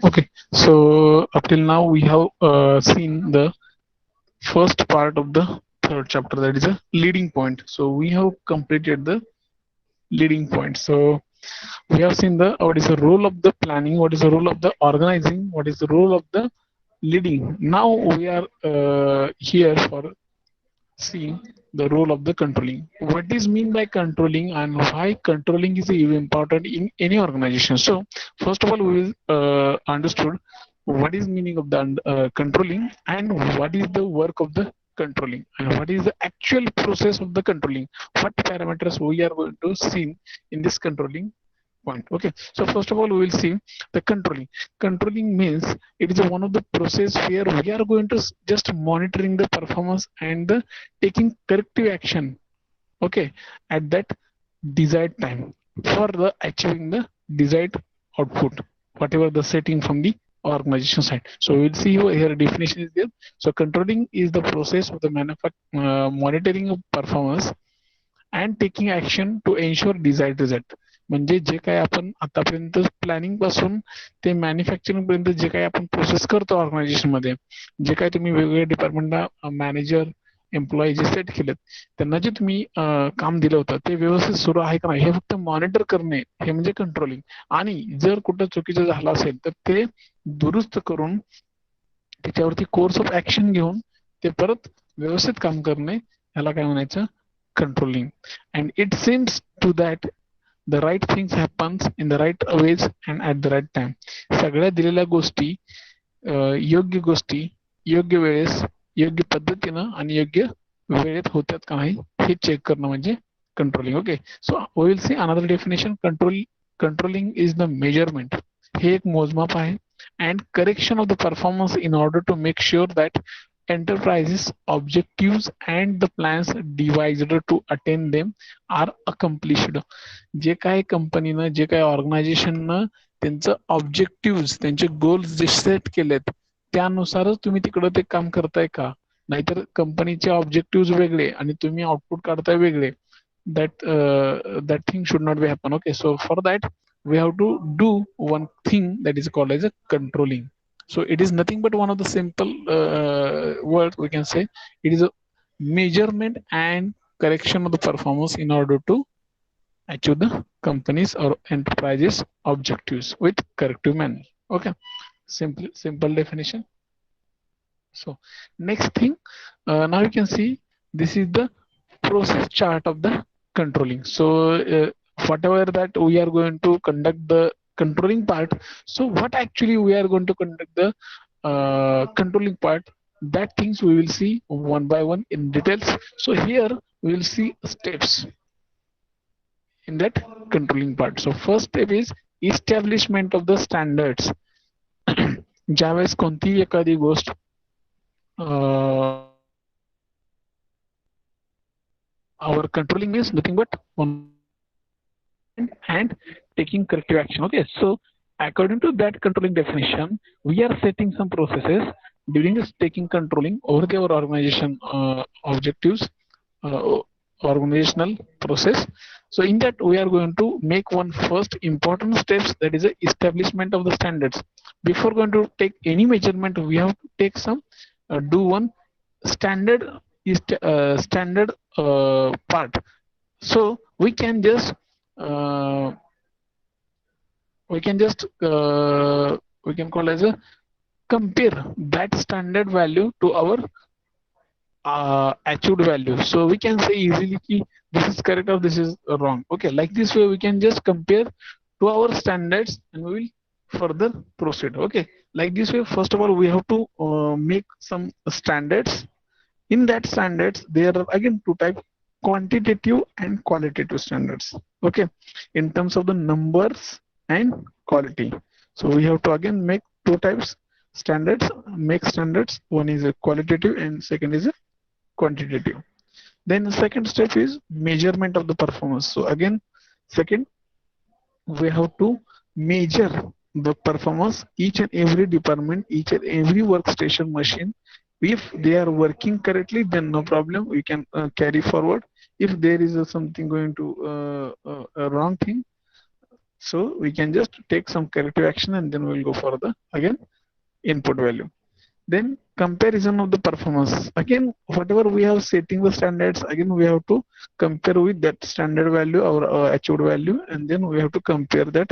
Okay, so up till now we have seen the first part of the third chapter, that is a leading point. So we have completed the leading point. So we have seen the what is the role of the planning, what is the role of the organizing, what is the role of the leading. Now we are here for seeing the role of the controlling. What is mean by controlling and why controlling is important in any organization? So first of all, we will understood what is meaning of the controlling and what is the work of the controlling and what is the actual process of the controlling. What parameters we are going to see in this controlling point. Okay, so first of all, we will see the controlling. Controlling means it is one of the process where we are going to just monitoring the performance and the taking corrective action. Okay, at that desired time for the achieving the desired output, whatever the setting from the organization side. So we'll see here definition is there. So controlling is the process of the monitoring of performance and taking action to ensure desired result. म्हणजे जे काही आपण आतापर्यंत planning पासून ते manufacturing पर्यंत जे काही आपण process करतो ऑर्गनायझेशन मध्ये, जे काही तुम्ही वेगवेगळ्या डिपार्टमेंटला मॅनेजर एम्प्लॉई जे सेट केलेत त्यांना जे तुम्ही काम दिलं होतं ते व्यवस्थित सुरू आहे का नाही हे फक्त मॉनिटर करणे हे म्हणजे कंट्रोलिंग. आणि जर कुठं चुकीचं झालं असेल तर ते दुरुस्त करून त्याच्यावरती कोर्स ऑफ ऍक्शन घेऊन ते परत व्यवस्थित काम करणे ह्याला काय म्हणायचं, controlling. And it seems to that the right things happens in the right ways and at the right time. सगळ्या दिलेल्या गोष्टी योग्य गोष्टी योग्य वेळेस योग्य पद्धतीनं आणि योग्य वेळेत होतात का नाही हे चेक करणं म्हणजे controlling. Okay, so we will see another definition. Controlling is the measurement, हे एक मोजमाप आहे, and correction of the performance in order to make sure that enterprises objectives and the plans devised to attain them are accomplished. जे काही कंपनीनं जे काही ऑर्गनायझेशननं त्यांचं objective त्यांचे goals जे set केलेत त्यानुसारच तुम्ही तिकडं ते काम करताय का, नाहीतर कंपनीचे ऑब्जेक्टिव्ह वेगळे आणि तुम्ही आउटपुट काढताय वेगळे. that thing should not be happen. Okay, so for that we have to do one thing that is called as a controlling. So it is nothing but one of the simple words we can say. It is a measurement and correction of the performance in order to achieve the company's or enterprises objectives with corrective manner. Okay, simple definition. So next thing, now you can see this is the process chart of the controlling. So whatever that we are going to conduct the controlling part, so what actually we are going to conduct the controlling part, that things we will see one by one in details. So here we will see steps in that controlling part. So first step is establishment of the standards. ज्यावेळेस कोणतीही एखादी गोष्ट our controlling is nothing but one and taking corrective action. Okay, so according to that controlling definition, we are setting some processes during this taking controlling over our organization objectives, organizational process. So in that we are going to make one first important steps, that is the establishment of the standards. Before going to take any measurement, we have to take some do one standard standard part. So we can just we can call as a compare that standard value to our achieved value. So we can say easily ki this is correct or this is wrong. Okay, like this way we can just compare to our standards and we will further proceed. Okay, like this way, first of all we have to make some standards. In that standards there are again two types, quantitative and qualitative standards. Okay, in terms of the numbers and quality. So we have to again make two types standards, make standards. One is a qualitative and second is a quantitative. Then the second step is measurement of the performance. So again, second we have to measure the performance each and every department, each and every workstation machine. If they are working correctly, then no problem, we can carry forward. If there is something going to a wrong thing, so we can just take some corrective action and then we'll go for the again input value. Then comparison of the performance, again whatever we have setting the standards, again we have to compare with that standard value or achieved value, and then we have to compare that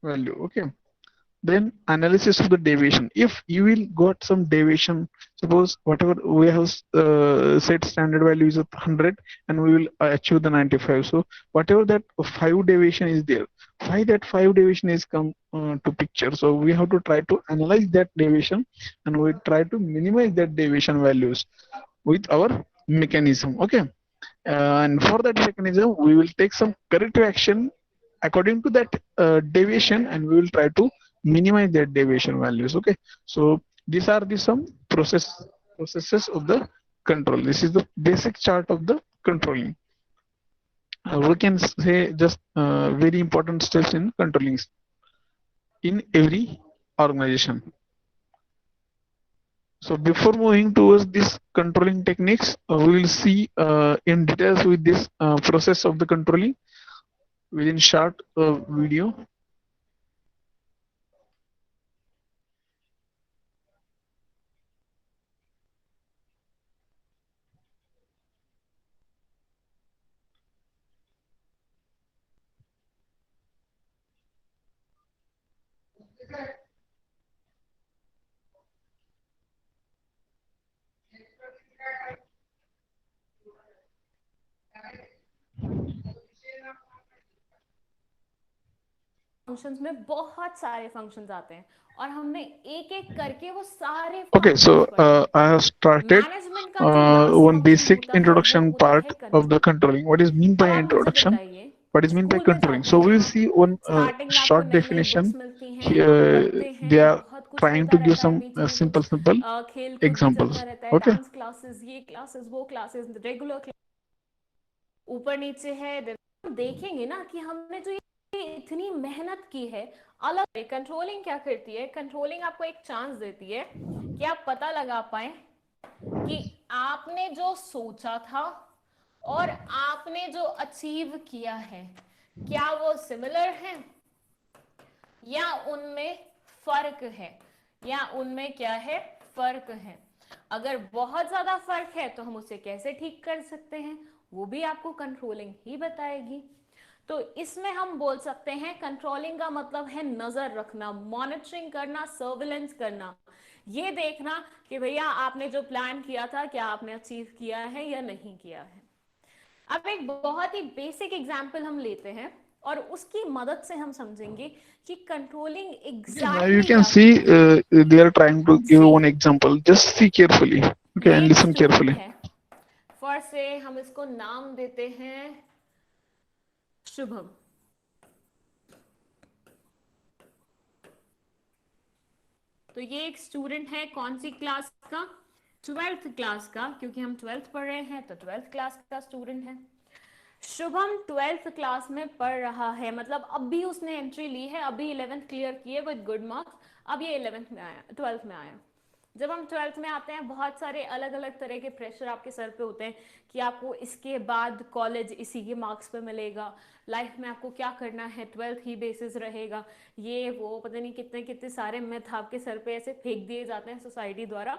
value. Okay. Then analysis of the deviation. If you will got some deviation, suppose whatever we have set standard value is 100 and we will achieve the 95. So whatever that 5 deviation is there, why that 5 deviation is come to picture? So we have to try to analyze that deviation and we try to minimize that deviation values with our mechanism. Okay. And for that mechanism, we will take some corrective action according to that deviation, and we will try to minimize that deviation values. Okay, so these are the some processes of the control. This is the basic chart of the controlling. We can say just very important steps in controlling in every organization. So before moving towards this controlling techniques, we will see in details with this process of the controlling within short video. Functions में बहुत सारे functions आते हैं और हमने एक एक करके वो सारे Okay, so I have started management का जो लास्ट one फंक्शन basic होता है वो introduction होता part है of the controlling. What is mean by अब आप मुझे introduction? बताइए, What is mean by school में controlling? जाते So we हैं will आप, see one स्टार्टिंग में आपको short नई नई definition. बुक्स मिलती हैं, आप Here पढ़ते they हैं, are बहुत कुछ trying होता to give रहता है some बीच में, simple कुछ खेल कूद भी examples. चलता रहता है, Okay. डांस क्लासेस, ये क्लासेस, वो क्लासेस, रेगुलर क्लास, ऊपर नीचे है। देखेंगे ना कि हमने जो इतनी मेहनत की है, अलग कंट्रोलिंग क्या करती है, कंट्रोलिंग आपको एक चांस देती है कि आप पता लगा पाए कि आपने जो सोचा था और आपने जो अचीव किया है, क्या वो सिमिलर है या उनमें फर्क है, या उनमें क्या है, फर्क है। अगर बहुत ज्यादा फर्क है तो हम उसे कैसे ठीक कर सकते हैं, वो भी आपको कंट्रोलिंग ही बताएगी। तो इसमें हम बोल सकते हैं कंट्रोलिंग का मतलब है नजर रखना, मॉनिटरिंग करना, सर्विलेंस करना, ये देखना कि भैया आपने जो प्लान किया था क्या आपने अचीव किया है या नहीं किया है। अब एक बहुत ही बेसिक एग्जांपल हम लेते हैं और उसकी मदद से हम समझेंगे कि controlling Now you exactly can क्या see होती है। they are trying to give जी, one example. Just see carefully. Okay, ये and एक listen स्टूडेंट carefully. है, फर्स्ट से हम इसको नाम देते हैं शुभम। तो ये एक स्टूडेंट है, कौन सी क्लास का, 12th क्लास का, क्योंकि हम 12th पढ़ रहे हैं तो 12th क्लास का स्टूडेंट है। शुभम 12th क्लास में पढ़ रहा है, मतलब अभी उसने एंट्री ली है, अभी 11th क्लियर किए विद गुड मार्क्स, अब ये 11th में आया, 12th में आया। जब हम 12th में आते हैं, बहुत सारे अलग अलग तरह के प्रेशर आपके सर पे होते हैं कि आपको इसके बाद कॉलेज इसी के मार्क्स पे मिलेगा, लाइफ में आपको क्या करना है, 12th ही बेसिस रहेगा, ये वो पता नहीं कितने कितने सारे मिथ आपके सर पे ऐसे फेंक दिए जाते हैं सोसाइटी द्वारा।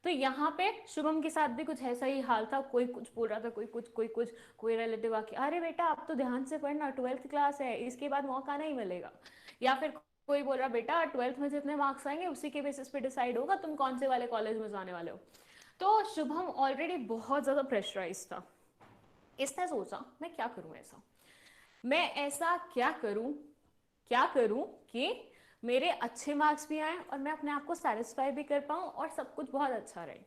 तो यहाँ पे शुभम के साथ भी कुछ ऐसा ही हाल था, कोई कुछ बोल रहा था, कोई रिलेटिव आके अरे बेटा आप तो ध्यान से पढ़ना, 12th क्लास है, इसके बाद मौका नहीं मिलेगा, या फिर कोई बोल रहा बेटा 12th में जितने मार्क्स आएंगे उसी के बेसिस पे डिसाइड होगा तुम कौन से वाले कॉलेज में जाने वाले हो। तो शुभम ऑलरेडी बहुत ज्यादा प्रेशराइज था। इसने सोचा मैं क्या करूं ऐसा, मैं ऐसा क्या करूं कि मेरे अच्छे मार्क्स भी आए और मैं अपने आप को सेटिस्फाई भी कर पाऊं और सब कुछ बहुत अच्छा रहे।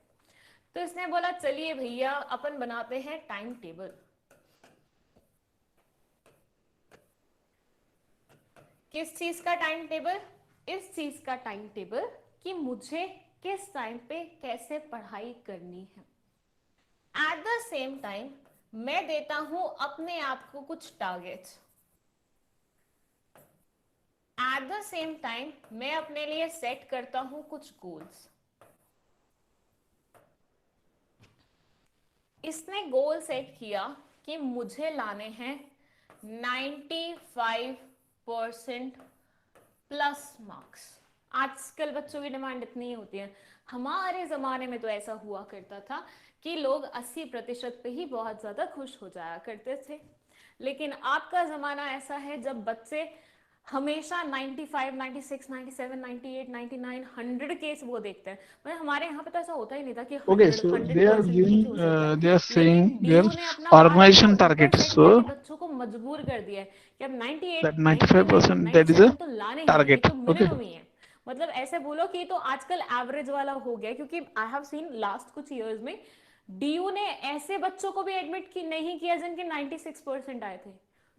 तो इसने बोला चलिए भैया अपन बनाते हैं टाइम टेबल। किस चीज का टाइम टेबल, इस चीज का टाइम टेबल कि मुझे किस टाइम पे कैसे पढ़ाई करनी है। एट द सेम टाइम मैं देता हूं अपने आप को कुछ targets. At the same time मैं अपने लिए सेट करता हूं कुछ गोल्स। इसने गोल सेट किया कि मुझे लाने हैं 95% प्लस मार्क्स। आजकल बच्चों की डिमांड इतनी ही होती है, हमारे जमाने में तो ऐसा हुआ करता था कि लोग 80% पे ही बहुत ज्यादा खुश हो जाया करते थे। लेकिन आपका जमाना ऐसा है जब बच्चे हमेशा 95, 96, 97, 98, 99, 100 केस वो देखते हैं। मतलब हमारे यहाँ पे तो ऐसा होता ही नहीं था कि Okay, 100 so 100% ही क्यों से क्या। they are saying लेकिन their डीयू ने अपना बार इतना organization ऊपर target. सेट करके So बच्चों को मजबूर कर दिया है कि अब 98, that 99, 95% that is a 97 तो लाने ही, ये target. तो Okay. मिनिमम ही है। मतलब ऐसे बोलो कि तो आजकल एवरेज वाला हो गया, क्योंकि आई हैव सीन लास्ट कुछ इयर्स में डीयू ने ऐसे बच्चों को भी एडमिट की नहीं किया जिनके 96% आए थे।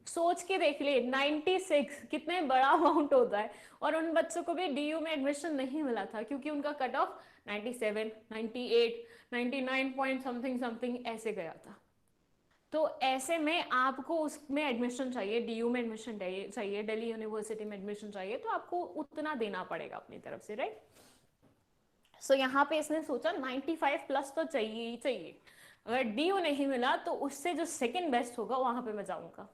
सोच के देख लिए 96 कितने बड़ा अमाउंट होता है, और उन बच्चों को भी डीयू में एडमिशन नहीं मिला था क्योंकि उनका cut off 97, 98, 99 point something something ऐसे गया था। तो ऐसे में आपको उसमें एडमिशन चाहिए, डीयू में एडमिशन चाहिए, दिल्ली यूनिवर्सिटी में एडमिशन चाहिए, तो आपको उतना देना पड़ेगा अपनी तरफ से, राइट। सो यहाँ पे इसने सोचा 95 प्लस तो चाहिए ही चाहिए। अगर डीयू नहीं मिला तो उससे जो सेकंड बेस्ट होगा वहां पे मैं जाऊंगा।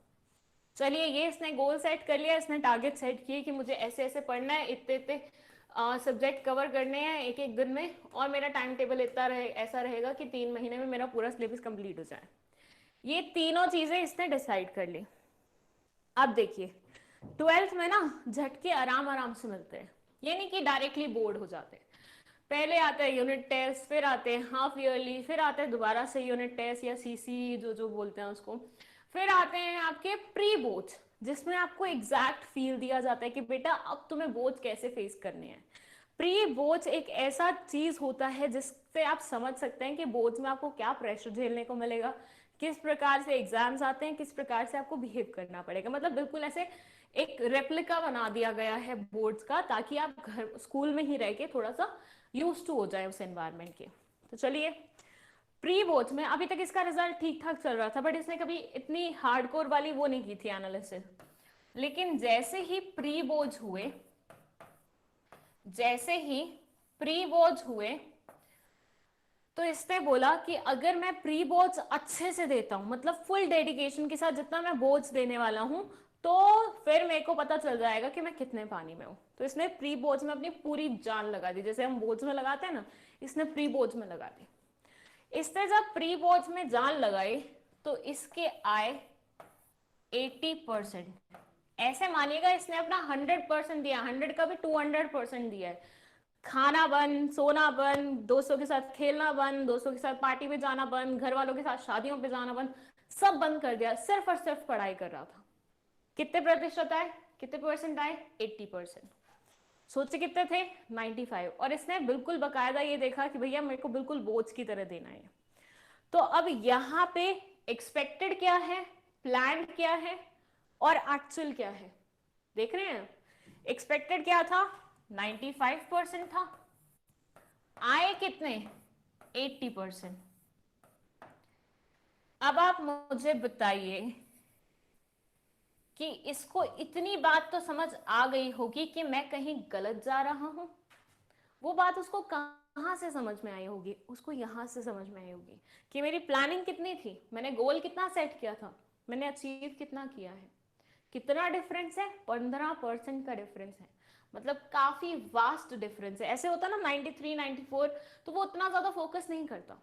चलिए, ये इसने गोल सेट कर लिया, इसने टारगेट सेट किए कि मुझे ऐसे ऐसे पढ़ना है, इतने इतने सब्जेक्ट कवर करने हैं एक एक दिन में, और मेरा टाइम टेबल इतना ऐसा रहेगा कि 3 महीने में मेरा पूरा सिलेबस कंप्लीट हो जाए। ये तीनों चीजें इसने डिसाइड कर ली। अब देखिए 12th में ना झटके आराम आराम से मिलते हैं, ये नहीं कि डायरेक्टली बोर्ड हो जाते हैं। पहले आता है यूनिट टेस्ट, फिर आते हैं हाफ ईयरली, फिर आते हैं दोबारा से यूनिट टेस्ट या सीसी जो जो बोलते हैं उसको, फिर आते हैं आपके प्री बोर्ड जिसमें आपको एग्जैक्ट फील दिया जाता है कि बेटा अब तुम्हें बोर्ड कैसे फेस करने हैं। प्री बोर्ड एक ऐसा चीज होता है जिससे आप समझ सकते हैं कि बोर्ड में आपको क्या प्रेशर झेलने को मिलेगा, किस प्रकार से एग्जाम्स आते हैं, किस प्रकार से आपको बिहेव करना पड़ेगा। मतलब बिल्कुल ऐसे एक रेप्लिका बना दिया गया है बोर्ड्स का, ताकि आप घर स्कूल में ही रह के थोड़ा सा यूज टू हो जाए उस एनवायरमेंट के। तो चलिए, प्री बोर्ड्स में अभी तक इसका रिजल्ट ठीक ठाक चल रहा था, बट इसने कभी इतनी हार्डकोर वाली वो नहीं की थी एनालिसिस। लेकिन जैसे ही प्री बोर्ड्स हुए, जैसे ही प्री बोर्ड्स हुए, तो इसने बोला कि अगर मैं प्री बोर्ड्स अच्छे से देता हूं, मतलब फुल डेडिकेशन के साथ जितना मैं बोर्ड्स देने वाला हूं, तो फिर मेरे को पता चल जाएगा कि मैं कितने पानी में हूं। तो इसने प्री बोर्ड्स में अपनी पूरी जान लगा दी, जैसे हम बोर्ड्स में लगाते हैं ना, इसने प्री बोर्ड्स में लगा दी। इसने जब प्री बोर्ड्स में जान लगाई तो इसके आए 80%। ऐसे मानिएगा इसने अपना 100% दिया, 100 का भी 200% दिया है। खाना बंद, सोना बंद, दोस्तों के साथ खेलना बंद, दोस्तों के साथ पार्टी में जाना बंद, घर वालों के साथ शादियों पे जाना बंद, सब बंद कर दिया, सिर्फ और सिर्फ पढ़ाई कर रहा था। कितने प्रतिशत आए, कितने परसेंट आए, 80%। सोचे कितने थे, 95। और इसने बिल्कुल बकायदा ये देखा कि भैया मेरे को बिल्कुल बोझ की तरह देना है। तो अब यहाँ पे एक्सपेक्टेड क्या है, प्लान क्या है, और एक्चुअल क्या है, देख रहे हैं। एक्सपेक्टेड क्या था, 95% था, आए कितने, 80%। अब आप मुझे बताइए कि इसको इतनी बात तो समझ आ गई होगी कि मैं कहीं गलत जा रहा हूं। वो बात उसको कहां से समझ में आई होगी, उसको यहां से समझ में आई होगी कि मेरी प्लानिंग कितनी थी, मैंने गोल कितना सेट किया था, मैंने अचीव कितना किया है। कितना डिफरेंस है, 15% का डिफरेंस है। मतलब काफी वास्ट डिफरेंस है। ऐसे होता ना 93, 94, तो वो उतना ज्यादा फोकस नहीं करता।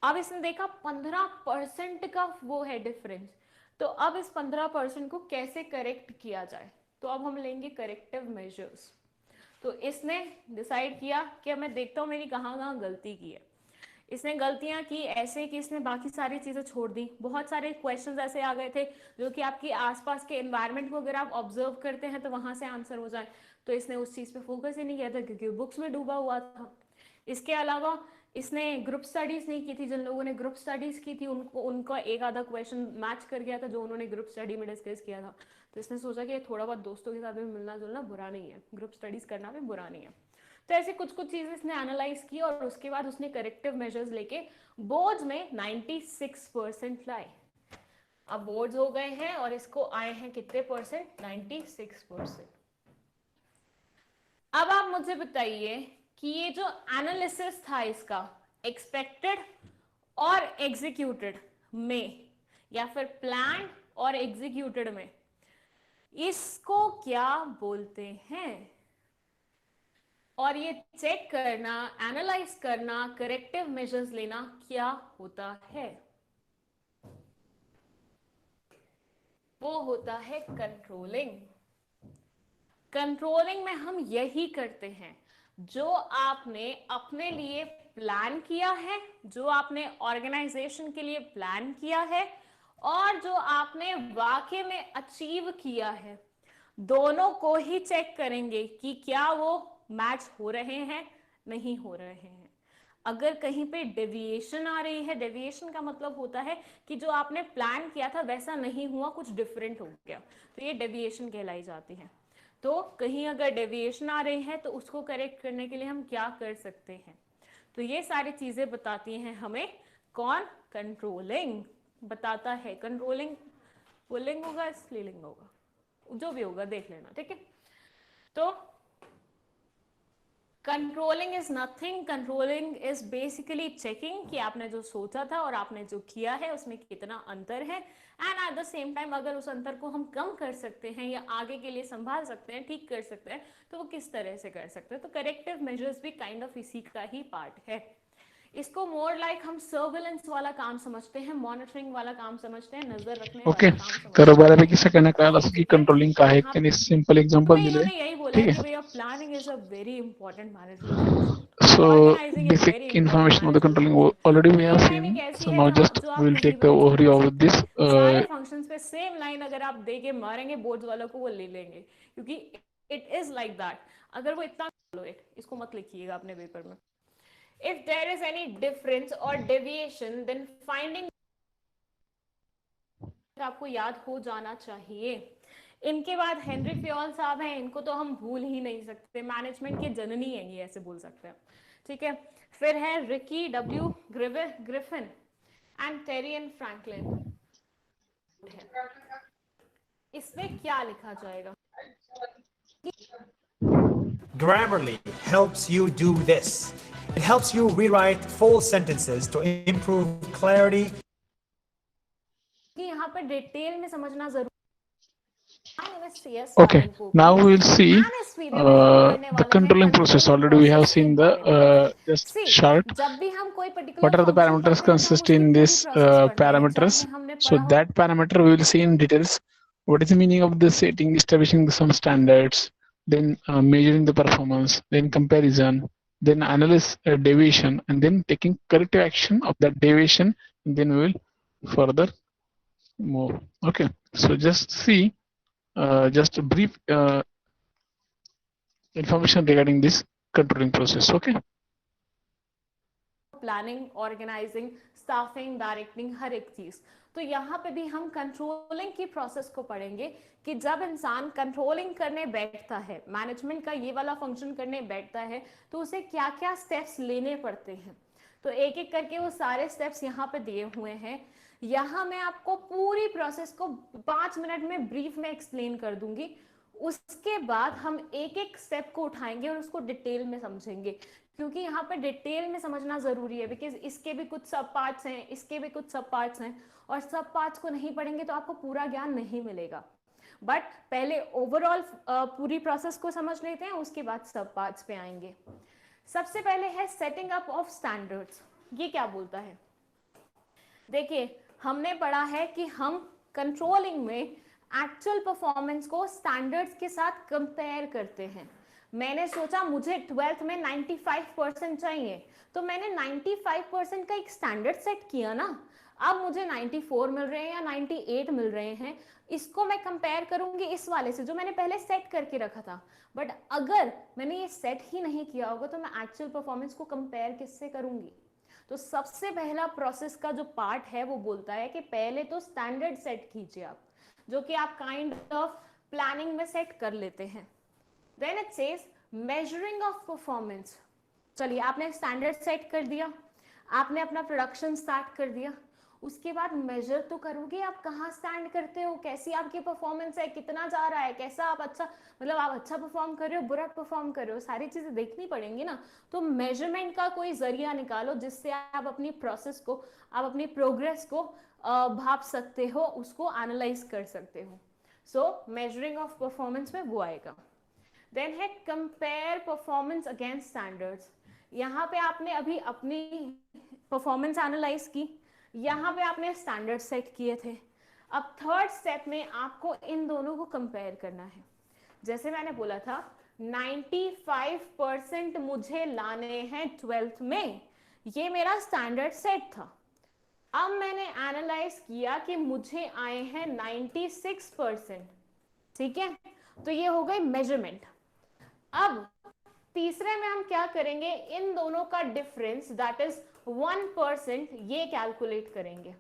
अब इसने देखा 15% का वो है डिफरेंस, तो अब इस 15% को कैसे करेक्ट किया जाए, तो अब हम लेंगे करेक्टिव मेजर्स। तो इसने डिसाइड किया कि मैं देखता हूँ मेरी कहाँ कहाँ गलती की है। इसने गलतियां की ऐसे कि इसने बाकी सारी चीजें छोड़ दी। बहुत सारे क्वेश्चंस ऐसे आ गए थे जो कि आपके आसपास के एनवायरनमेंट को अगर आप ऑब्जर्व करते हैं तो वहां से आंसर हो जाए, तो इसने उस चीज पे फोकस ही नहीं किया था क्योंकि बुक्स में डूबा हुआ था। इसके अलावा इसने ग्रुप स्टडीज नहीं की थी। जिन लोगों ने ग्रुप स्टडीज की थी उनको उनका एक आधा क्वेश्चन मैच कर गया था जो उन्होंने ग्रुप स्टडी में डिस्कस किया था। तो इसने सोचा कि थोड़ा बहुत दोस्तों के साथ भी मिलना जुलना बुरा नहीं है, ग्रुप स्टडीज करना भी बुरा नहीं है। तो ऐसे कुछ कुछ चीजें इसने एनालाइज की और उसके बाद उसने करेक्टिव मेजर्स लेके बोर्ड्स में 96% लाए। अब बोर्ड्स हो गए हैं और इसको आए हैं कितने परसेंट, 96%। अब आप मुझे बताइए कि ये जो एनालिसिस था इसका एक्सपेक्टेड और एग्जीक्यूटेड में, या फिर प्लान और एग्जीक्यूटेड में, इसको क्या बोलते हैं? और ये चेक करना, एनालाइज करना, करेक्टिव मेजर्स लेना क्या होता है? वो होता है कंट्रोलिंग। कंट्रोलिंग में हम यही करते हैं, जो आपने अपने लिए प्लान किया है, जो आपने ऑर्गेनाइजेशन के लिए प्लान किया है, और जो आपने वाकई में अचीव किया है, दोनों को ही चेक करेंगे कि क्या वो मैच हो रहे हैं, नहीं हो रहे हैं। अगर कहीं पे डेविएशन आ रही है, डेविएशन का मतलब होता है कि जो आपने प्लान किया था वैसा नहीं हुआ, कुछ डिफरेंट हो गया, तो ये डेविएशन कहलाई जाती है। तो कहीं अगर डेविएशन आ रही है तो उसको करेक्ट करने के लिए हम क्या कर सकते हैं? तो ये सारी चीजें बताती हैं हमें कौन? कंट्रोलिंग बताता है। कंट्रोलिंग पुल्लिंग होगा, स्लीलिंग होगा, जो भी होगा देख लेना, ठीक है। तो controlling is nothing, controlling is basically checking कि आपने जो सोचा था और आपने जो किया है उसमें कितना अंतर है, and at the same time अगर उस अंतर को हम कम कर सकते हैं या आगे के लिए संभाल सकते हैं, ठीक कर सकते हैं, तो वो किस तरह से कर सकते हैं। तो करेक्टिव मेजर्स भी काइंड ऑफ इसी का ही पार्ट है। इसको मोर लाइक हम सर्वेलेंस वाला काम समझते हैं, मॉनिटरिंग वाला काम समझते हैं, नजर रखने ओके, वाला काम तर समझते हैं, बऱ्यापैकी सगळ्यांना कळालं असं की ठीक है। कंट्रोलिंग तो काय आहे, यहाँ त्यांनी सिंपल एक्झाम्पल तुम्हें दिले. इन्होंने यही बोला है ठीक कि आहे. भैया planning is a very important management function, So organising is basic very important information of the management controlling function. already तो we ये have लाइन seen. एक ऐसी So है now ना just जो we आप will कहीं take पे the भी चला overview of सकते this. हैं। सारे फंक्शंस पे सेम लाइन अगर आप देके मारेंगे बोर्ड वालों को, वो ले लेंगे, क्योंकि इट इज लाइक दैट। अगर वो इतना इसको मत लिखिएगा अपने पेपर में। If there is any difference और डेविएशन देन फाइंडिंग आपको याद हो जाना चाहिए। इनके बाद हेनरी फ्योल साहब हैं, इनको तो हम भूल ही नहीं सकते, मैनेजमेंट के जननी हैं ये, ऐसे बोल सकते हैं, ठीक है। फिर है Ricky W Griffin and Terrien Franklin. इसमें क्या लिखा जाएगा? Grammarly helps you do this. It helps you rewrite full sentences to improve clarity. यहाँ पे डिटेल में समझना जरूरी। Okay, now we will see the controlling process. Already we have seen the just chart. जब भी हम कोई particular What are the parameters consist in this parameters? So that parameter we will see in details. What is the meaning of the setting, establishing some standards, then measuring the performance, then comparison, then analyze deviation, and then taking corrective action of that deviation, and then we will further move. Okay, so just see just a brief information regarding this controlling process. Okay. Planning, organising, staffing, directing, हर एक चीज। तो यहाँ पे भी हम controlling की process को पढ़ेंगे कि जब इंसान कंट्रोलिंग करने बैठता है, मैनेजमेंट का ये वाला फंक्शन करने बैठता है, तो उसे क्या क्या स्टेप्स लेने पड़ते हैं। तो एक एक करके वो सारे स्टेप्स यहाँ पे दिए हुए हैं। यहाँ मैं आपको पूरी प्रोसेस को 5 मिनट में ब्रीफ में एक्सप्लेन कर दूंगी। उसके बाद हम एक एक स्टेप को उठाएंगे और उसको डिटेल में समझेंगे, क्योंकि यहाँ पे डिटेल में समझना जरूरी है, बिकॉज इसके भी कुछ सब पार्ट्स हैं, इसके भी कुछ सब पार्ट्स हैं, और सब पार्ट्स को नहीं पढ़ेंगे तो आपको पूरा ज्ञान नहीं मिलेगा। बट पहले ओवरऑल पूरी प्रोसेस को समझ लेते हैं, उसके बाद सब पार्ट्स पे आएंगे। सबसे पहले है सेटिंग अप ऑफ स्टैंडर्ड्स। ये क्या बोलता है? देखिए, हमने पढ़ा है कि हम कंट्रोलिंग में एक्चुअल परफॉर्मेंस को स्टैंडर्ड्स के साथ कंपेयर करते हैं। मैंने सोचा मुझे 12th में 95% चाहिए, तो मैंने 95% का एक स्टैंडर्ड सेट किया ना। अब मुझे 94 मिल रहे हैं या 98 मिल रहे हैं, इसको मैं कंपेयर करूंगी इस वाले से जो मैंने पहले सेट करके रखा था। बट अगर मैंने ये सेट ही नहीं किया होगा तो मैं एक्चुअल परफॉर्मेंस को कंपेयर किससे करूंगी? तो सबसे पहला प्रोसेस का जो पार्ट है वो बोलता है कि पहले तो स्टैंडर्ड सेट कीजिए आप, जो कि आप काइंड ऑफ प्लानिंग में सेट कर लेते हैं। Then it says measuring of performance. चलिए, आपने स्टैंडर्ड सेट कर दिया, आपने अपना प्रोडक्शन स्टार्ट कर दिया, उसके बाद मेजर तो करोगे आप कहाँ स्टैंड करते हो, कैसी आपकी परफॉर्मेंस है, कितना जा रहा है, कैसा आप अच्छा मतलब आप अच्छा परफॉर्म कर रहे हो, बुरा परफॉर्म कर रहे हो, सारी चीजें देखनी पड़ेंगी ना। तो मेजरमेंट का कोई जरिया निकालो जिससे आप अपनी प्रोसेस को, आप अपनी प्रोग्रेस को भाप सकते हो, उसको एनालाइज कर सकते हो। सो मेजरिंग ऑफ परफॉर्मेंस में वो आएगा। देन है कंपेयर परफॉर्मेंस अगेंस्ट स्टैंडर्ड्स। यहाँ पे आपने अभी अपनी परफॉर्मेंस एनालाइज की, यहाँ पे आपने स्टैंडर्ड सेट किए थे। अब थर्ड स्टेप में आपको इन दोनों को कंपेयर करना है। जैसे मैंने बोला था 95% मुझे लाने हैं 12th में, ये मेरा स्टैंडर्ड सेट था। अब मैंने एनालाइज किया कि मुझे आए हैं 96%, ठीक है, तो ये हो गई मेजरमेंट। अब तीसरे में हम क्या करेंगे, इन दोनों का डिफरेंस दैट इज 1%, ये कैलकुलेट करेंगे।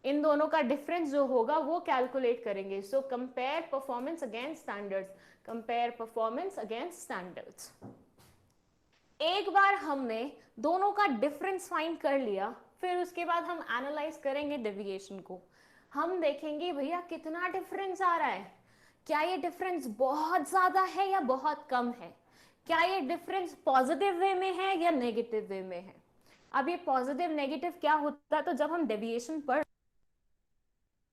इन दोनों का डिफरेंस जो होगा वो कैलकुलेट करेंगे। So compare performance against standards, compare performance against standards. एक बार हमने दोनों का डिफरेंस फाइंड कर लिया, फिर उसके बाद हम एनालाइज करेंगे डेविएशन को। हम देखेंगे भैया कितना डिफरेंस आ रहा है, क्या ये डिफरेंस बहुत ज्यादा है या बहुत कम है, क्या ये डिफरेंस पॉजिटिव वे में है या नेगेटिव वे में है। अब ये पॉजिटिव नेगेटिव क्या होता है, तो जब हम डेविएशन पढ़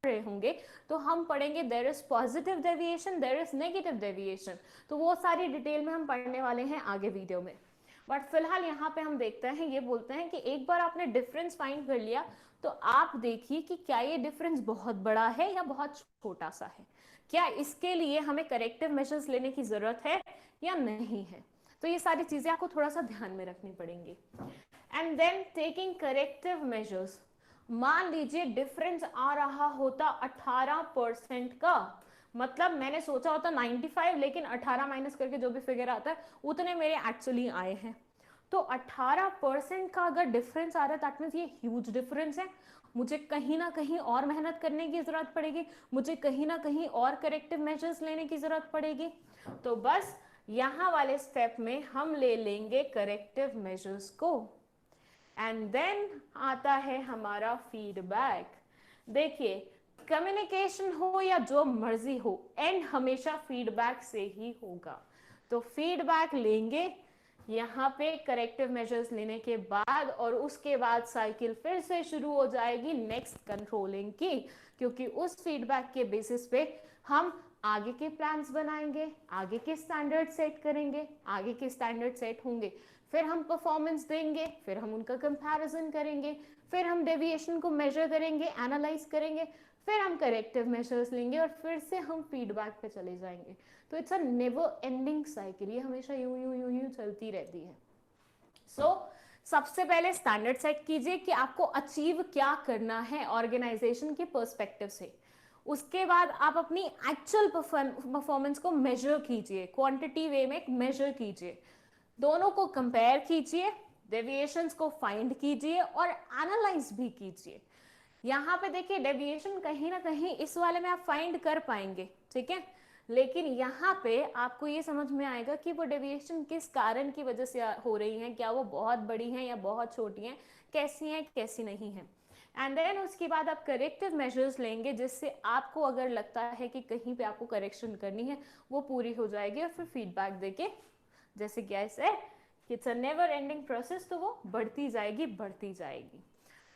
रहे होंगे तो हम पढ़ेंगे there is positive deviation, there is negative deviation. तो वो सारी डिटेल में हम पढ़ने वाले हैं आगे वीडियो में। बट फिलहाल यहाँ पे हम देखते हैं, ये बोलते हैं कि एक बार आपने डिफरेंस फाइंड कर लिया तो आप देखिए कि क्या ये डिफरेंस बहुत बड़ा है या बहुत छोटा सा है, क्या इसके लिए हमें करेक्टिव मेजर्स लेने की जरूरत है या नहीं है। तो ये सारी चीजें आपको थोड़ा सा ध्यान में रखनी पड़ेंगी। And then taking corrective measures. मान लीजिए डिफरेंस आ रहा होता 18% का, मतलब मैंने सोचा होता 95, लेकिन 18 माइनस करके जो भी फिगर आता है उतने मेरे एक्चुअली आए हैं। तो 18% का अगर डिफरेंस आ रहा है दैट मींस ये ह्यूज डिफरेंस है, मुझे कहीं ना कहीं और मेहनत करने की जरूरत पड़ेगी, मुझे कहीं ना कहीं और करेक्टिव मेजर्स लेने की जरूरत पड़ेगी। तो बस यहाँ वाले स्टेप में हम ले लेंगे करेक्टिव मेजर्स को। एंड देन आता है हमारा फीडबैक। देखिए कम्युनिकेशन हो या जो मर्जी हो, एंड हमेशा फीडबैक से ही होगा। तो फीडबैक लेंगे यहाँ पे करेक्टिव मेजर्स लेने के बाद, और उसके बाद साइकिल फिर से शुरू हो जाएगी नेक्स्ट कंट्रोलिंग की, क्योंकि उस फीडबैक के बेसिस पे हम आगे के प्लान्स बनाएंगे, आगे के स्टैंडर्ड सेट करेंगे, आगे के स्टैंडर्ड सेट होंगे, फिर हम परफॉर्मेंस देंगे, फिर हम उनका कंपैरिजन करेंगे, फिर हम डेविएशन को मेजर करेंगे, एनालाइज करेंगे, फिर हम करेक्टिव मेजर्स लेंगे, और फिर से हम फीडबैक पे चले जाएंगे। तो it's a never ending cycle, ये हमेशा यूं यूं यूं यूं चलती रहती है। सो सबसे पहले स्टैंडर्ड सेट कीजिए कि आपको अचीव क्या करना है ऑर्गेनाइजेशन के पर्सपेक्टिव से। उसके बाद आप अपनी एक्चुअल परफॉर्मेंस को मेजर कीजिए, क्वांटिटी वे में मेजर कीजिए, दोनों को कंपेयर कीजिए, डेविएशंस को फाइंड कीजिए और एनालाइज भी कीजिए। यहाँ पे देखिए डेविएशन कहीं ना कहीं इस वाले में आप फाइंड कर पाएंगे, ठीक है, लेकिन यहाँ पे आपको ये समझ में आएगा कि वो डेविएशन किस कारण की वजह से हो रही है, क्या वो बहुत बड़ी हैं या बहुत छोटी हैं, कैसी हैं कैसी नहीं है। एंड देन उसके बाद आप करेक्टिव मेजर्स लेंगे, जिससे आपको अगर लगता है कि कहीं पे आपको करेक्शन करनी है वो पूरी हो जाएगी, और फिर फीडबैक देके जैसे कि आई सेड कि it's a never ending process, तो वो बढ़ती जाएगी बढ़ती जाएगी।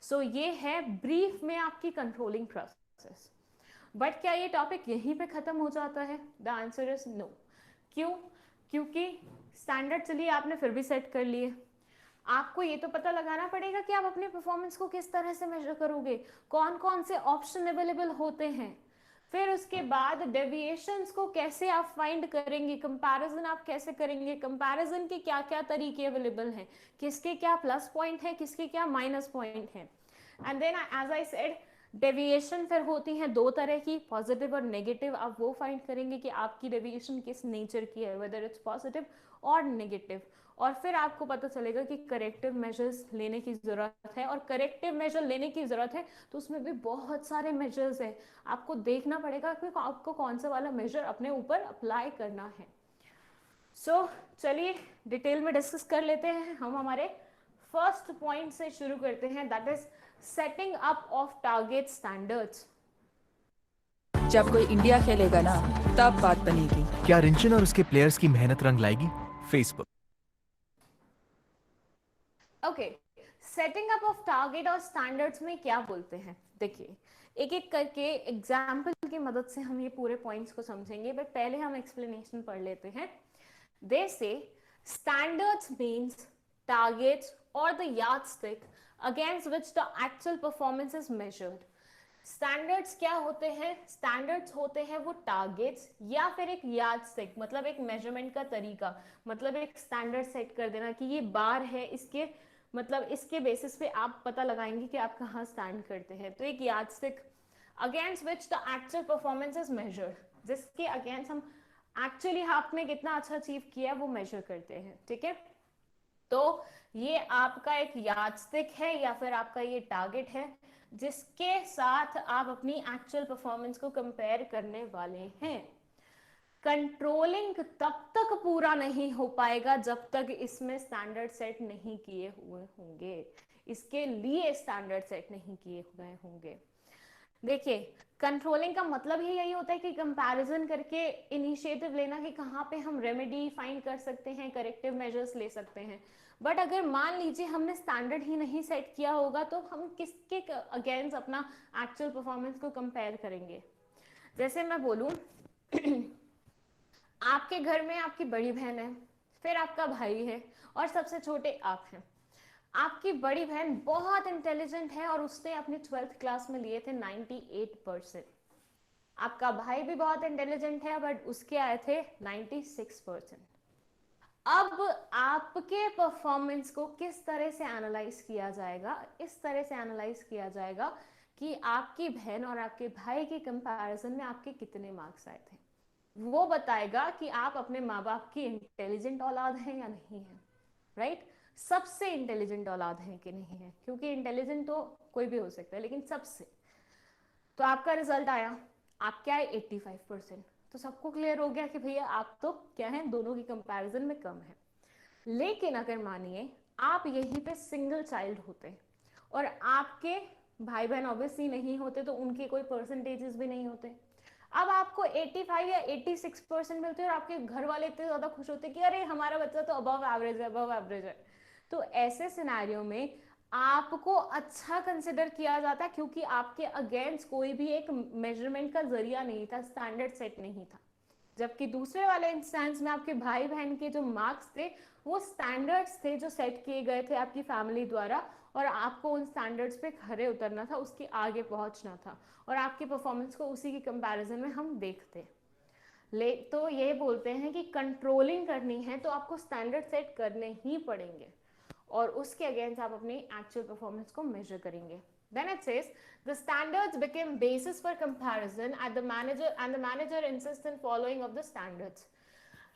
सो ये है ब्रीफ में आपकी कंट्रोलिंग प्रोसेस। बट क्या ये टॉपिक यहीं पे खत्म हो जाता है? The answer is no. क्यों? क्योंकि स्टैंडर्ड चलिए आपने फिर भी सेट कर लिए, आपको ये तो पता लगाना पड़ेगा कि आप अपने परफॉर्मेंस को किस तरह से मेजर करोगे, कौन कौन से ऑप्शन अवेलेबल होते हैं, फिर उसके बाद डेविएशंस को कैसे आप फाइंड करेंगे, कंपैरिजन आप कैसे करेंगे, कंपैरिजन के क्या क्या तरीके अवेलेबल हैं, किसके क्या प्लस पॉइंट है, किसके क्या माइनस पॉइंट है। And then as I said deviation फिर होती हैं दो तरह की, पॉजिटिव और नेगेटिव। आप वो फाइंड करेंगे कि आपकी डेविएशन किस नेचर की है, वेदर इट्स पॉजिटिव और नेगेटिव, और फिर आपको पता चलेगा कि करेक्टिव मेजर्स लेने की जरूरत है। और करेक्टिव मेजर लेने की जरूरत है तो उसमें भी बहुत सारे मेजर्स हैं, आपको देखना पड़ेगा कि आपको कौन सा वाला मेजर अपने ऊपर अप्लाई करना है। सो चलिए डिटेल में डिस्कस कर लेते हैं हम हमारे फर्स्ट पॉइंट से शुरू करते हैं, that is setting up of target standards. जब कोई इंडिया खेलेगा ना तब बात बनेगी। क्या रिंचन और उसके प्लेयर्स की मेहनत रंग लाएगी? Facebook. Okay, setting up of target और स्टैंडर्ड्स में क्या बोलते हैं, देखिए एक एक करके एग्जाम्पल की मदद से हम ये पूरे पॉइंट्स को समझेंगे, बट पहले हम एक्सप्लेनेशन पढ़ लेते हैं। दे से स्टैंडर्ड्स मीन्स टारगेट्स और the yardstick against which the actual performance is measured. Standards क्या होते हैं? स्टैंडर्ड्स होते हैं वो टारगेट्स या फिर एक यार्डस्टिक, मतलब एक मेजरमेंट का तरीका, मतलब एक स्टैंडर्ड सेट कर देना कि ये बार है, इसके मतलब इसके बेसिस पे आप पता लगाएंगे कि आप कहाँ स्टैंड करते हैं। तो एक yardstick against which the actual performance is measured, जिसके अगेंस्ट हम एक्चुअली आपने कितना अच्छा अचीव किया वो मेजर करते हैं, ठीक है। तो ये आपका एक यार्डस्टिक है या फिर आपका ये टारगेट है जिसके साथ आप अपनी एक्चुअल परफॉर्मेंस को कंपेयर करने वाले हैं। कंट्रोलिंग तब तक पूरा नहीं हो पाएगा जब तक इसमें स्टैंडर्ड सेट नहीं किए हुए होंगे, इसके लिए स्टैंडर्ड सेट नहीं किए हुए होंगे। देखिए कंट्रोलिंग का मतलब ही यही होता है कि कंपैरिजन करके इनिशिएटिव लेना कि कहाँ पे हम रेमेडी फाइंड कर सकते हैं, करेक्टिव मेजर्स ले सकते हैं। बट अगर मान लीजिए हमने स्टैंडर्ड ही नहीं सेट किया होगा तो हम किसके अगेंस्ट अपना एक्चुअल परफॉर्मेंस को कंपेयर करेंगे। जैसे मैं बोलूं आपके घर में आपकी बड़ी बहन है, फिर आपका भाई है और सबसे छोटे आप हैं। आपकी बड़ी बहन बहुत इंटेलिजेंट है और उसने अपनी 12th क्लास में लिए थे 98%। आपका भाई भी बहुत इंटेलिजेंट है बट उसके आए थे 96%। अब आपके परफॉर्मेंस को किस तरह से एनालाइज किया जाएगा? इस तरह से एनालाइज किया जाएगा कि आपकी बहन और आपके भाई के कंपैरिजन में आपके कितने मार्क्स आए थे। वो बताएगा कि आप अपने माँ बाप की इंटेलिजेंट औलाद हैं या नहीं है, राइट? सबसे इंटेलिजेंट औलाद है कि नहीं है, क्योंकि इंटेलिजेंट तो कोई भी हो सकता है लेकिन सबसे। तो आपका रिजल्ट आया, आप क्या है 85%, तो सबको क्लियर हो गया कि भैया आप तो क्या है दोनों की कंपैरिजन में कम है। लेकिन अगर मानिए आप यहीं पे सिंगल चाइल्ड होते और आपके भाई बहन ऑब्वियसली नहीं होते तो उनके कोई परसेंटेजेस भी नहीं होते। अब आपको 85 या 86% मिलते हैं और आपके घर वाले इतने ज्यादा खुश होते कि अरे हमारा बच्चा तो अबव एवरेज है, अबव एवरेज है। तो ऐसे सिनेरियो में आपको अच्छा कंसिडर किया जाता है क्योंकि आपके अगेंस्ट कोई भी एक मेजरमेंट का जरिया नहीं था, स्टैंडर्ड सेट नहीं था। जबकि दूसरे वाले इंस्टेंस में आपके भाई बहन के जो मार्क्स थे वो स्टैंडर्ड्स थे जो सेट किए गए थे आपकी फैमिली द्वारा, और आपको उन स्टैंडर्ड्स पे खरे उतरना था, उसके आगे पहुंचना था, और आपकी परफॉर्मेंस को उसी की कंपैरिजन में हम देखते ले। तो ये बोलते हैं कि कंट्रोलिंग करनी है तो आपको स्टैंडर्ड सेट करने ही पड़ेंगे और उसके अगेंस्ट आप अपनी एक्चुअल परफॉर्मेंस को मेजर करेंगे। Then it says the standards became basis for comparison at the manager and the manager insists in following of the standards.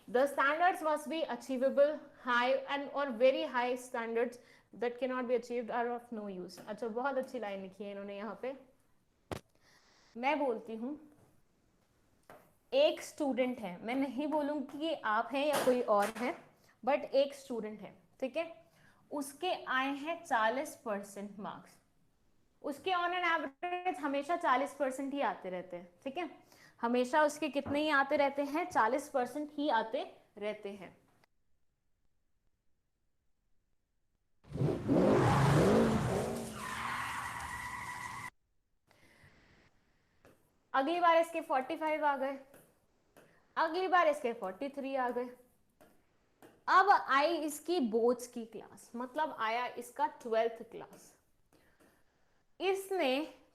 The standards must be achievable, high and or very high standards that cannot be achieved are of no use. अच्छा बहुत अच्छी line लिखी है इन्होंने यहाँ पे। मैं बोलती हूँ एक स्टूडेंट है, मैं नहीं बोलूँगी कि आप हैं या कोई और है, बट एक स्टूडेंट है, ठीक है, उसके आए हैं 40% मार्क्स। उसके ऑन एन एवरेज हमेशा 40% ही आते रहते हैं, ठीक है, हमेशा उसके कितने ही आते रहते हैं? 40% ही आते रहते हैं। अगली बार इसके 45 आ गए, अगली बार इसके 43 आ गए। अब आई इसकी बोर्ड्स की क्लास, मतलब आया इसका 12th क्लास। इसने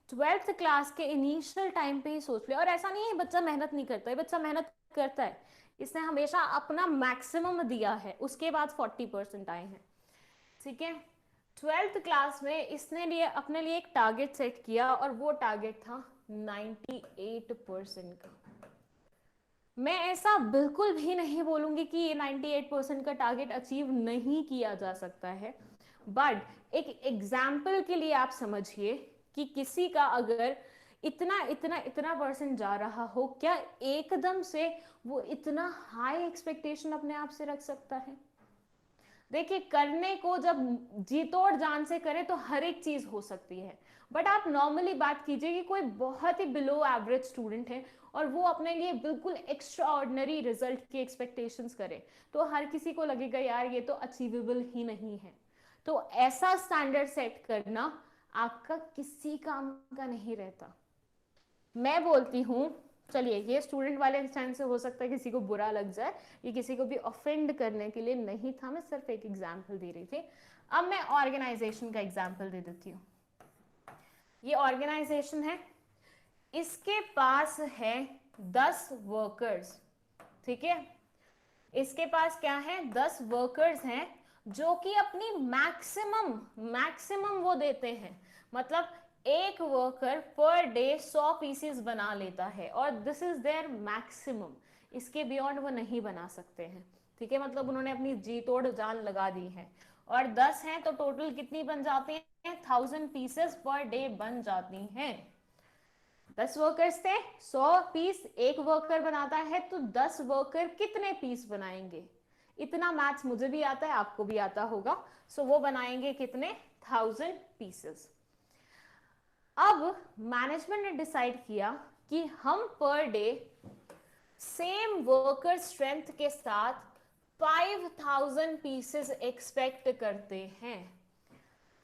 12th क्लास के इनिशियल टाइम पे ही सोच लिया, और ऐसा नहीं है बच्चा मेहनत नहीं करता है, बच्चा मेहनत करता है, इसने हमेशा अपना मैक्सिमम दिया है, उसके बाद 40% आए हैं, ठीक है। 12th क्लास में इसने लिए अपने लिए एक टारगेट सेट किया और वो टारगेट था 98% का। मैं ऐसा बिल्कुल भी नहीं बोलूंगी कि ये 98% का टारगेट अचीव नहीं किया जा सकता है, बट एक एग्जाम्पल के लिए आप समझिए कि किसी का अगर इतना इतना इतना परसेंट जा रहा हो, क्या एकदम से वो इतना हाई एक्सपेक्टेशन अपने आप से रख सकता है? देखिए करने को जब जी तोड़ जान से करें तो हर एक चीज हो सकती है, बट आप नॉर्मली बात कीजिए कि कोई बहुत ही बिलो एवरेज स्टूडेंट है और वो अपने लिए बिल्कुल एक्स्ट्रा ऑर्डिनरी रिजल्ट की एक्सपेक्टेशंस करे, तो हर किसी को लगेगा यार ये तो अचीवेबल ही नहीं है। तो ऐसा स्टैंडर्ड सेट करना आपका किसी काम का नहीं रहता। मैं बोलती हूँ, चलिए ये स्टूडेंट वाले इंस्टेंस से हो सकता है किसी को बुरा लग जाए, ये किसी को भी ऑफेंड करने के लिए नहीं था, मैं सिर्फ एक एग्जांपल दे रही थी। अब मैं ऑर्गेनाइजेशन का एग्जांपल दे देती हूँ। ये ऑर्गेनाइजेशन है, इसके पास है 10 वर्कर्स, ठीक है। इसके पास क्या है, 10 वर्कर्स हैं जो कि अपनी मैक्सिमम वो देते हैं, मतलब एक वर्कर पर डे 100 पीसेस बना लेता है और दिस इज देयर मैक्सिमम, इसके बियॉन्ड वो नहीं बना सकते हैं, ठीक है। मतलब उन्होंने अपनी जी तोड़ जान लगा दी है। और 10 हैं तो टोटल कितनी बन जाती हैं, 1000 पीसेस पर डे बन जाती हैं। 10 वर्कर्स थे, 100 पीस एक वर्कर बनाता है, तो 10 वर्कर कितने पीस बनाएंगे, इतना मैथ्स मुझे भी आता है, आपको भी आता होगा। सो वो बनाएंगे कितने, 1000 पीसेस। अब मैनेजमेंट ने डिसाइड किया कि हम per day same worker strength के साथ 5000 पीसेस एक्सपेक्ट करते हैं।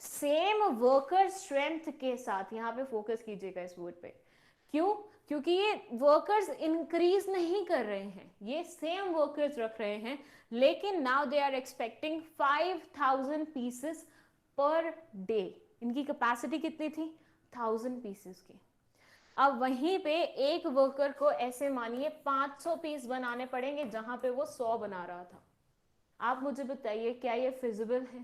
सेम वर्कर स्ट्रेंथ के साथ, यहां पे फोकस कीजिएगा इस वर्ड पे। क्यों, क्योंकि ये वर्कर्स इंक्रीज नहीं कर रहे हैं, ये सेम वर्कर्स रख रहे हैं, लेकिन now they are expecting 5000 pieces per day. इनकी कैपेसिटी कितनी थी, 1000 पीसेस की। अब वहीं पे एक वर्कर को ऐसे मानिए 500 पीस बनाने पड़ेंगे जहां पे वो 100 बना रहा था। आप मुझे बताइए क्या ये फिजिबल है,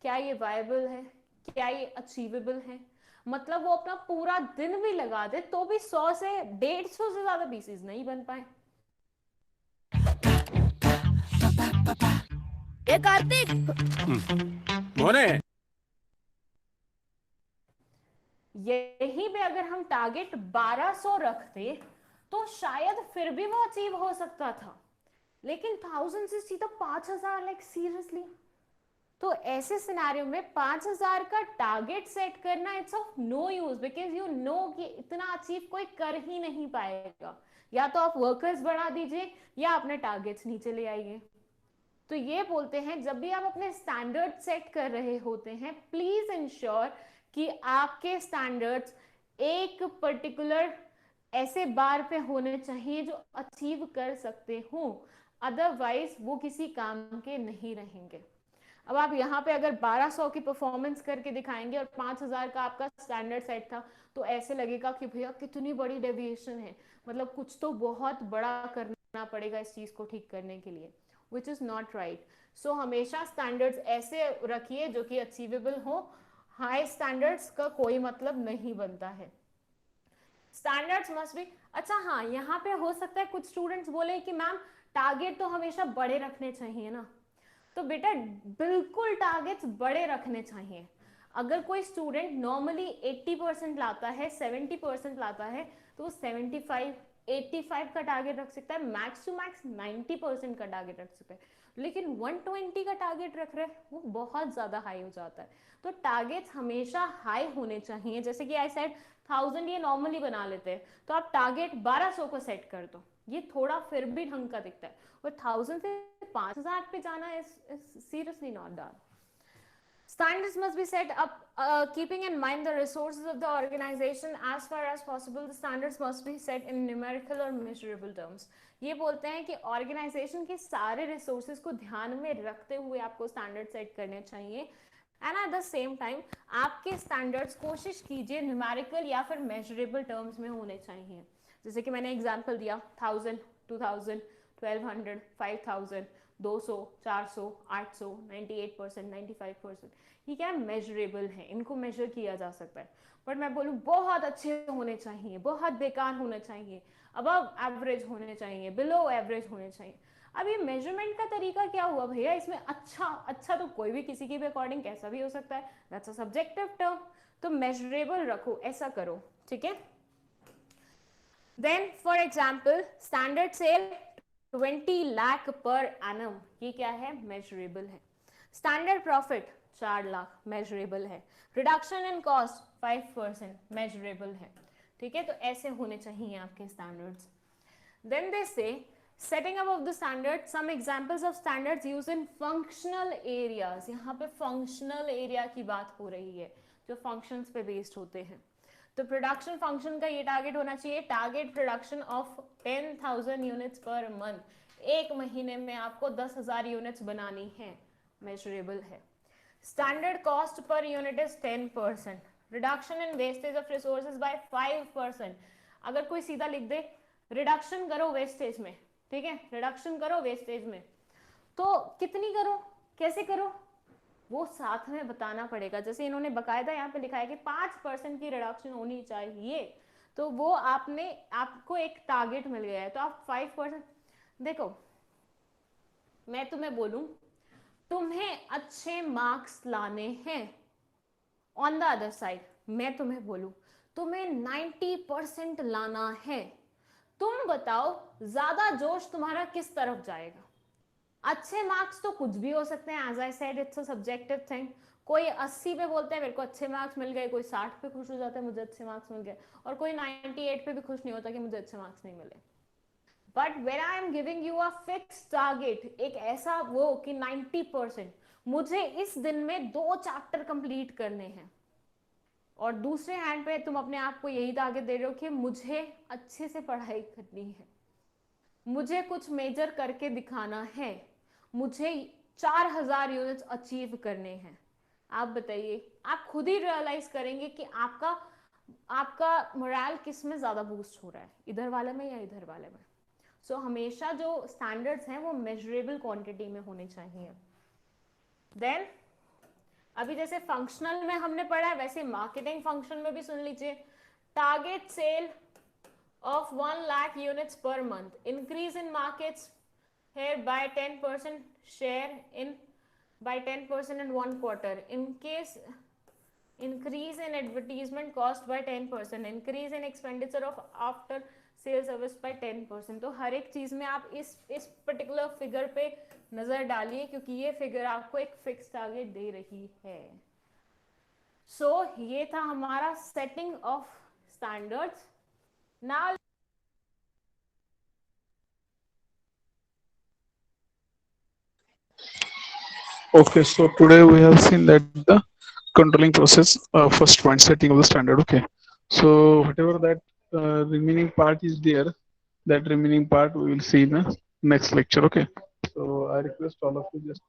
क्या ये वायबल है, क्या ये अचीवेबल है। मतलब वो अपना पूरा दिन भी लगा दे तो भी 100 से 150 से ज्यादा पीसेस नहीं बन पाए। ए कार्तिक, मोने यही पे अगर हम टारगेट 1200 रखते तो शायद फिर भी वो अचीव हो सकता था, लेकिन 1000 से सीधा 5000, लाइक सीरियसली। तो ऐसे सिनेरियो में 5000 का टारगेट सेट करना it's of no use, because you know कि इतना अचीव कोई कर ही नहीं पाएगा। या तो आप वर्कर्स बढ़ा दीजिए या अपने टारगेट्स नीचे ले आइए। तो ये बोलते हैं जब भी आप अपने स्टैंडर्ड सेट कर रहे होते हैं, प्लीज इंश्योर कि आपके स्टैंडर्ड्स एक पर्टिकुलर ऐसे बार पे होने चाहिए जो अचीव कर सकते हो, अदरवाइज वो किसी काम के नहीं रहेंगे। अब आप यहाँ पे अगर 1200 की परफॉर्मेंस करके दिखाएंगे और 5000 का आपका स्टैंडर्ड सेट था, तो ऐसे लगेगा कि भैया कितनी बड़ी डेविएशन है, मतलब कुछ तो बहुत बड़ा करना पड़ेगा इस चीज को ठीक करने के लिए, विच इज नॉट राइट। सो हमेशा स्टैंडर्ड्स ऐसे रखिए जो कि अचीवेबल हो, हाई स्टैंडर्ड्स का कोई मतलब नहीं बनता है। स्टैंडर्ड्स मस्ट बी, अच्छा हाँ, यहाँ पे हो सकता है कुछ स्टूडेंट्स बोले कि मैम टारगेट तो हमेशा बड़े रखने चाहिए ना, तो बेटा बिल्कुल टारगेट्स बड़े रखने चाहिए। अगर कोई स्टूडेंट नॉर्मली 80% लाता है, 70% लाता है, तो 75 85 का टारगेट रख सकता है, मैक्स टू मैक्स 90% का टारगेट रख सकता है। लेकिन 120 का टारगेट रख रहे हैं, वो बहुत ज्यादा हाई हो जाता है। तो टारगेट्स हमेशा हाई होने चाहिए। जैसे कि आई सेड 1000 ये नॉर्मली बना लेते हैं, तो आप टारगेट 1200 को सेट कर दो, ये थोड़ा फिर भी ढंग का दिखता है। और 1000 से 5000 पे जाना is seriously not done. Standards must be set up keeping in mind the resources of the organization as far as possible. The standards must be set in numerical or measurable terms. ये बोलते हैं कि organisation के सारे resources को ध्यान में रखते हुए आपको स्टैंडर्ड सेट करने चाहिए, and at the same time आपके स्टैंडर्ड्स कोशिश कीजिए न्यूमेरिकल या फिर मेजरेबल टर्म्स में होने चाहिए। जैसे कि मैंने एग्जांपल दिया 1000, 2000, 1200, 5000, 200, 400, 800, 98%, 95%, ये क्या मेजरेबल है, इनको मेजर किया जा सकता है। बट मैं बोलूँ बहुत अच्छे होने चाहिए, बहुत बेकार होने चाहिए, अबव एवरेज होने चाहिए, बिलो एवरेज होने चाहिए। अब ये मेजरमेंट का तरीका क्या हुआ भैया, इसमें अच्छा तो कोई भी किसी के भी अकॉर्डिंग कैसा भी हो सकता है, दैट्स अ सब्जेक्टिव टर्म। तो मेजरेबल रखो, ऐसा करो, ठीक है। Then for example standard sale 20 lakh per annum, ये क्या है, मेजरेबल है। स्टैंडर्ड प्रॉफिट 4 लाख मेजरेबल है, रिडक्शन इन कॉस्ट 5% मेजरेबल है, ठीक है। तो ऐसे होने चाहिए आपके स्टैंडर्ड्स। देन दे से setting up of the standards, some examples of standards used in functional areas। यहाँ पे functional area की बात हो रही है जो functions पे based होते हैं। तो प्रोडक्शन फंक्शन का ये टारगेट होना चाहिए, target production of 10,000 units per month, एक महीने में आपको 10,000 यूनिट्स बनानी है, मेजरेबल है। Standard cost per unit is 10%, reduction in wastage of resources by 5%। अगर कोई सीधा लिख दे रिडक्शन करो वेस्टेज में, ठीक है, रिडक्शन करो वेस्टेज में, तो कितनी करो, कैसे करो, वो साथ में बताना पड़ेगा। जैसे इन्होंने बकायदा यहाँ पे लिखा है कि 5% की रिडक्शन होनी चाहिए, तो वो आपको एक टारगेट मिल गया है, तो आप 5%। देखो मैं तुम्हें बोलूं तुम्हें अच्छे मार्क्स लाने हैं, ऑन द अदर साइड मैं तुम्हें बोलूं तुम्हें 90% लाना है, तुम बताओ ज्यादा जोश तुम्हारा किस तरफ जाएगा। अच्छे मार्क्स तो कुछ भी हो सकते हैं, as I said it's a subjective thing. कोई 80 पे बोलते हैं मेरे को अच्छे मार्क्स मिल गए, कोई 60 पे खुश हो जाता है मुझे अच्छे मार्क्स मिल गए, और कोई 98 पे भी खुश नहीं होता कि मुझे अच्छे मार्क्स नहीं मिले। But when I am giving you a fix target, एक ऐसा वो कि 90% मुझे इस दिन में 2 चैप्टर कंप्लीट करने हैं, और दूसरे हैंड पे तुम अपने आप को यही टारगेट दे रहे हो कि मुझे अच्छे से पढ़ाई करनी है, मुझे कुछ मेजर करके दिखाना है, मुझे 4,000 यूनिट्स अचीव करने हैं। आप बताइए, आप खुद ही रियलाइज करेंगे कि आपका मोरल किस में ज्यादा बूस्ट हो रहा है, इधर वाले में या इधर वाले में। सो हमेशा जो स्टैंडर्ड्स हैं वो मेजरेबल क्वांटिटी में होने चाहिए। देन अभी जैसे फंक्शनल में हमने पढ़ा है, वैसे मार्केटिंग फंक्शन में भी सुन लीजिए। Target sale of 1 lakh units per month, increase in markets here by 10%, share in by 10% in 1 quarter, in case increase in advertisement cost by 10%, increase in expenditure of after sales service by 10%। तो हर एक चीज में आप इस particular figure पे नजर डालिए, क्योंकि ये फिगर आपको एक फिक्स टारगेट दे रही है। सो ये था हमारा setting of standards. Now Okay, so today we have seen that the controlling process, first point, setting of the standard. Okay, so whatever that remaining part is there, that remaining part we will see in the next lecture. Okay, so I request all of you just